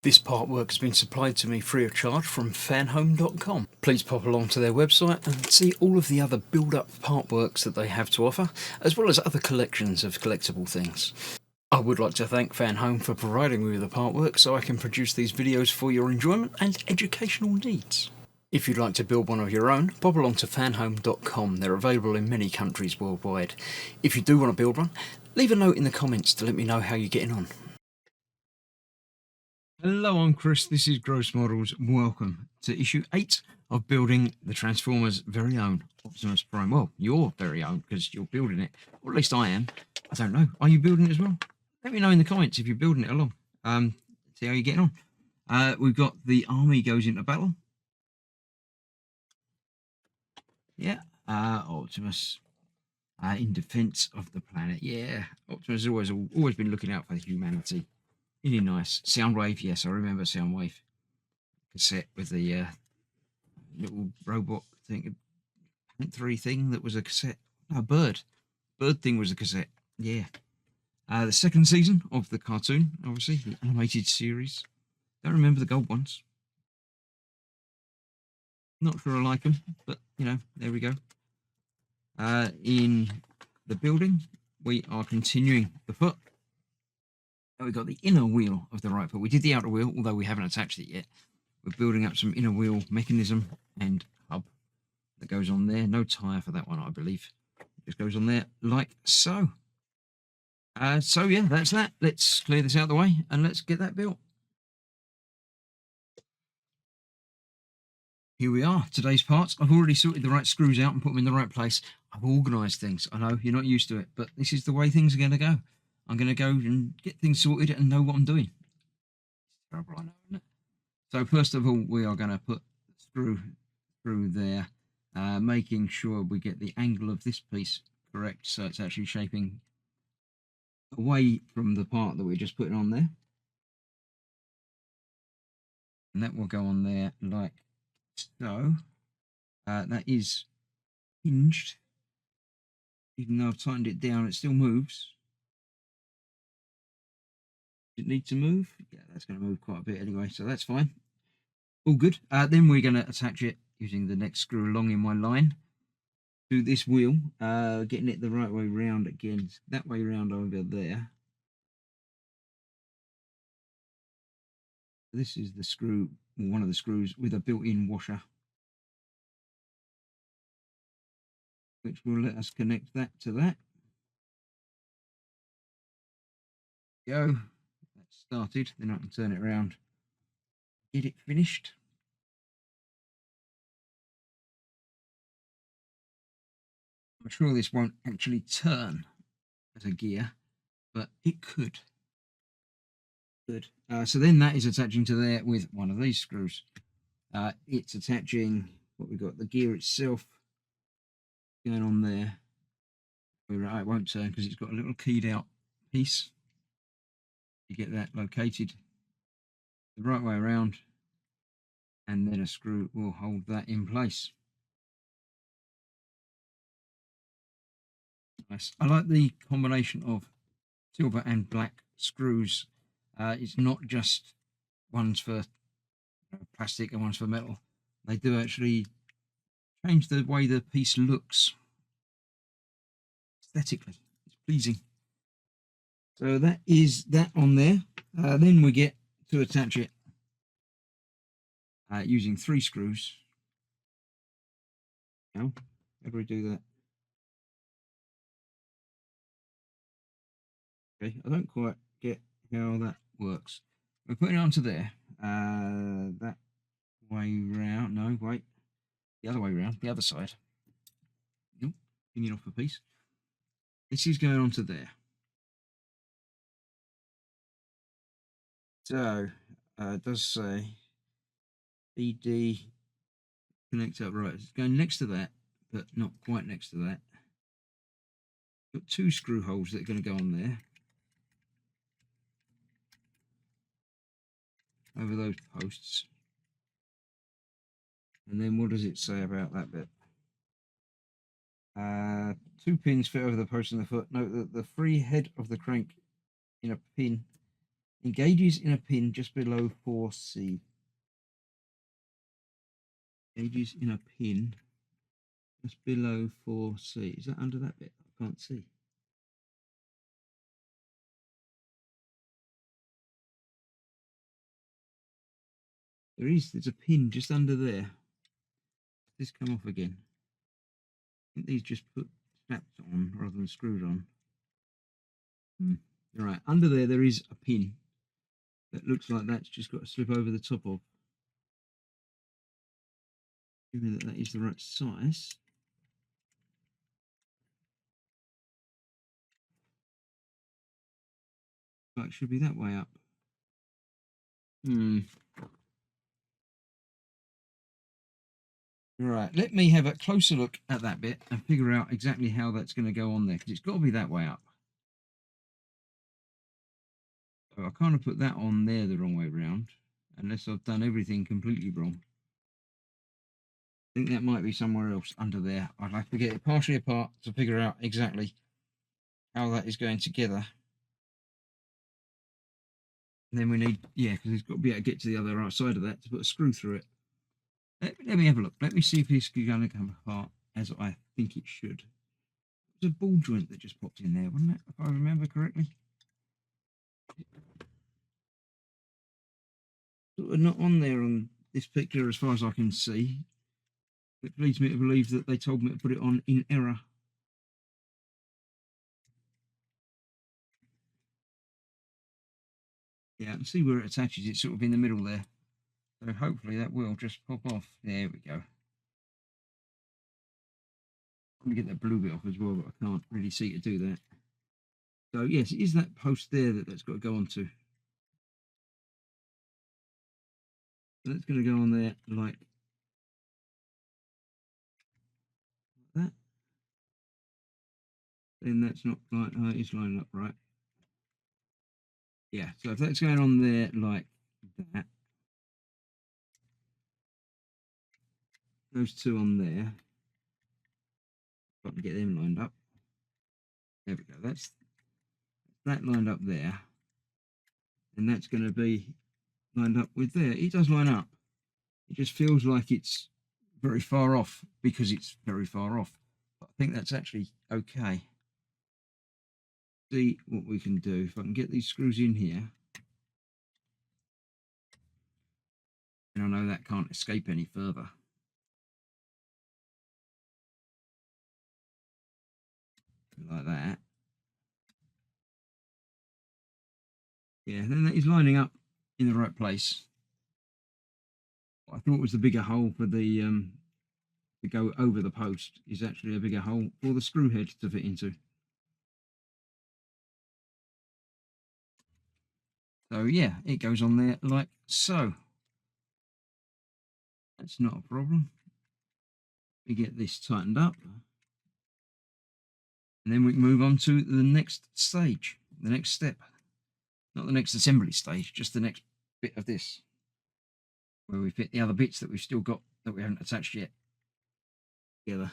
This part work has been supplied to me free of charge from Fanhome.com. Please pop along to their website and see all of the other build-up part works that they have to offer, as well as other collections of collectible things. I would like to thank Fanhome for providing me with the part work so I can produce these videos for your enjoyment and educational needs. If you'd like to build one of your own, pop along to fanhome.com. They're available in many countries worldwide. If you do want to build one, leave a note in the comments to let me know how you're getting on. Hello, I'm Chris, this is Gross Models. Welcome to issue 8 of building the Transformers' very own Optimus Prime. Well, your very own, because you're building it. Or at least I am. I don't know. Are you building it as well? Let me know in the comments if you're building it along. See how you're getting on. We've got the army goes into battle. Yeah. Optimus in defense of the planet. Yeah. Optimus has always been looking out for humanity. Really nice. Soundwave, yes, I remember Soundwave. Cassette with the little robot thing, panther-y thing that was a cassette. No, bird thing was a cassette. Yeah. The second season of the cartoon, obviously, the animated series. Don't remember the gold ones. Not sure I like them, but, you know, there we go. In the building, we are continuing the foot. We've got the inner wheel of the right foot. We did the outer wheel, although we haven't attached it yet. We're building up some inner wheel mechanism and hub that goes on there. No tyre for that one, I believe. It just goes on there like so. So yeah, that's that. Let's clear this out of the way and let's get that built. Here we are, today's parts. I've already sorted the right screws out and put them in the right place. I've organised things. I know you're not used to it, but this is the way things are going to go. I'm going to go and get things sorted and know what I'm doing. It's terrible, I know, isn't it? So first of all, we are going to put the screw through there, making sure we get the angle of this piece correct, so it's actually shaping away from the part that we're just putting on there. And that will go on there like so. That is hinged. Even though I've tightened it down, it still moves. Does it need to move? Yeah, that's going to move quite a bit anyway, so that's fine. All good. Then we're going to attach it using the next screw along in my line to this wheel, getting it the right way round again, that way round over there. This is the screw, one of the screws with a built-in washer, which will let us connect that to that. Go. That's started. Then I can turn it around, get it finished. I'm sure this won't actually turn as a gear, but it could. Good. So then that is attaching to there with one of these screws. It's attaching what we've got, the gear itself going on there. It won't turn because it's got a little keyed out piece. You get that located the right way around, and then a screw will hold that in place. Nice. I like the combination of silver and black screws. It's not just ones for plastic and ones for metal. They do actually change the way the piece looks aesthetically. It's pleasing. So that is that on there. Then we get to attach it using 3 screws. Now, how do we do that? Okay, I don't quite get how that works. We're putting it onto there. That way round. No, wait. The other way round. The other side. Nope. Pinging off a piece. This is going onto there. So, it does say BD connect up. Right, it's going next to that, but not quite next to that. Got 2 screw holes that are going to go on there. Over those posts. And then what does it say about that bit? 2 pins fit over the post and the foot. Note that the free head of the crank in a pin Engages in a pin just below 4C. Engages in a pin just below 4C. Is that under that bit? I can't see. There's a pin just under there. This come off again. I think these just put snapped on rather than screwed on. Right, under there is a pin that looks like that's just got to slip over the top of. Assuming that is the right size. But it should be that way up. Right, let me have a closer look at that bit and figure out exactly how that's going to go on there, because it's got to be that way up. So I kind of put that on there the wrong way round, unless I've done everything completely wrong. I think that might be somewhere else under there. I'd have to get it partially apart to figure out exactly how that is going together. And then we need, because it's got to be able to get to the other right side of that to put a screw through it. Let me have a look. Let me see if this is going to come apart as I think it should. There's a ball joint that just popped in there, wasn't it? If I remember correctly. Sort of not on there on this picture as far as I can see. Which leads me to believe that they told me to put it on in error. Yeah, I can see where it attaches. It's sort of in the middle there. So hopefully that will just pop off. There we go. I'm going to get that blue bit off as well, but I can't really see to do that. So yes, it is that post there that's got to go onto. So that's going to go on there like that. Then that's not like, it's lining up right. Yeah, so if that's going on there like that, those two on there, got to get them lined up. There we go. That's that lined up there, and that's going to be lined up with there. It does line up. It just feels like it's very far off because it's very far off. But I think that's actually okay. See what we can do. If I can get these screws in here, and I know that can't escape any further. Like that. Yeah, then that is lining up in the right place. What I thought was the bigger hole for the to go over the post is actually a bigger hole for the screw head to fit into. So yeah, it goes on there like so. That's not a problem. We get this tightened up. And then we can move on to the next stage, the next step. Not the next assembly stage, just the next bit of this. Where we fit the other bits that we've still got that we haven't attached yet together.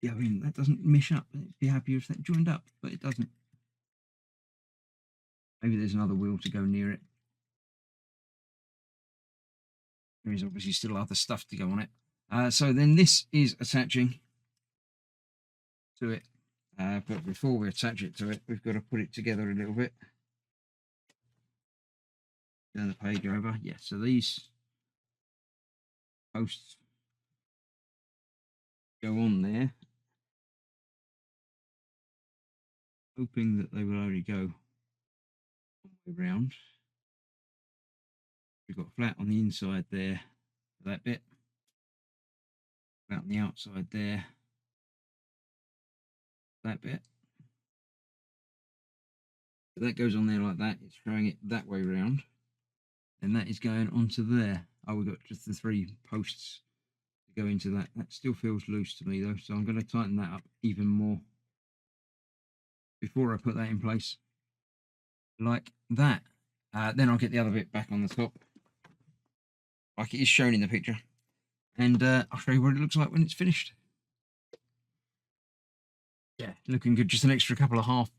Yeah, I mean, that doesn't mesh up. I'd be happier if that joined up, but it doesn't. Maybe there's another wheel to go near it. There is obviously still other stuff to go on it. So then this is attaching to it. But before we attach it to it, we've got to put it together a little bit. Turn the page over. Yeah, so these posts go on there, hoping that they will only go one way round. We've got flat on the inside there, that bit, flat on the outside there, that bit. So that goes on there like that. It's throwing it that way round, and that is going onto there. Oh, we've got just the 3 posts to go into that. That still feels loose to me though, so I'm going to tighten that up even more before I put that in place, like that. Then I'll get the other bit back on the top, like it is shown in the picture, and I'll show you what it looks like when it's finished. Yeah, looking good. Just an extra couple of half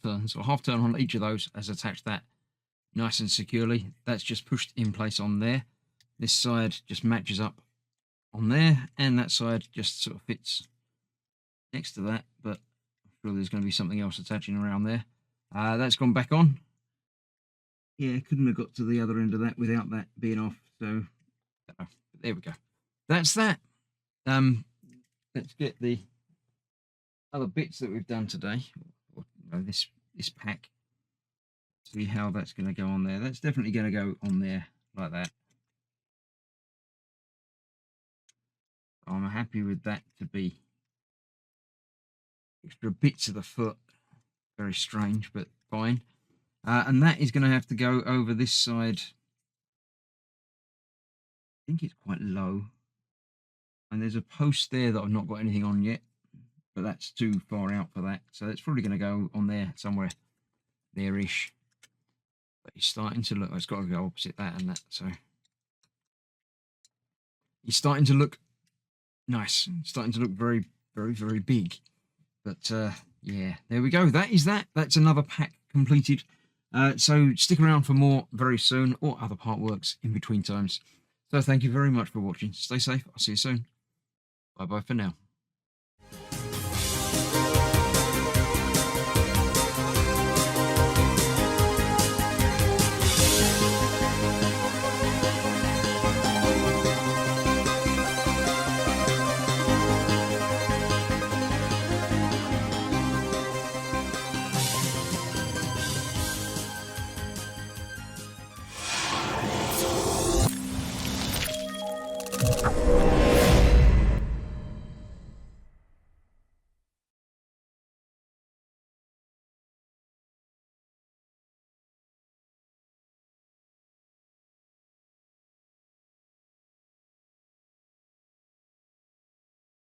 turns, or half turn on each of those has attached that nice and securely. That's just pushed in place on there. This side just matches up on there, and that side just sort of fits next to that, but I'm sure there's going to be something else attaching around there. That's gone back on. Yeah, couldn't have got to the other end of that without that being off, so there we go. That's that. Let's get the other bits that we've done today, or, this pack. See how that's going to go on there. That's definitely going to go on there like that. I'm happy with that to be extra bits of the foot. Very strange, but fine. And that is going to have to go over this side. I think it's quite low. And there's a post there that I've not got anything on yet, but that's too far out for that. So it's probably going to go on there somewhere there-ish. But he's starting to look, it's got to go opposite that and that. So he's starting to look nice. Starting to look very, very, very big. But yeah, there we go. That is that. That's another pack completed. So stick around for more very soon, or other part works in between times. So thank you very much for watching. Stay safe. I'll see you soon. Bye bye for now.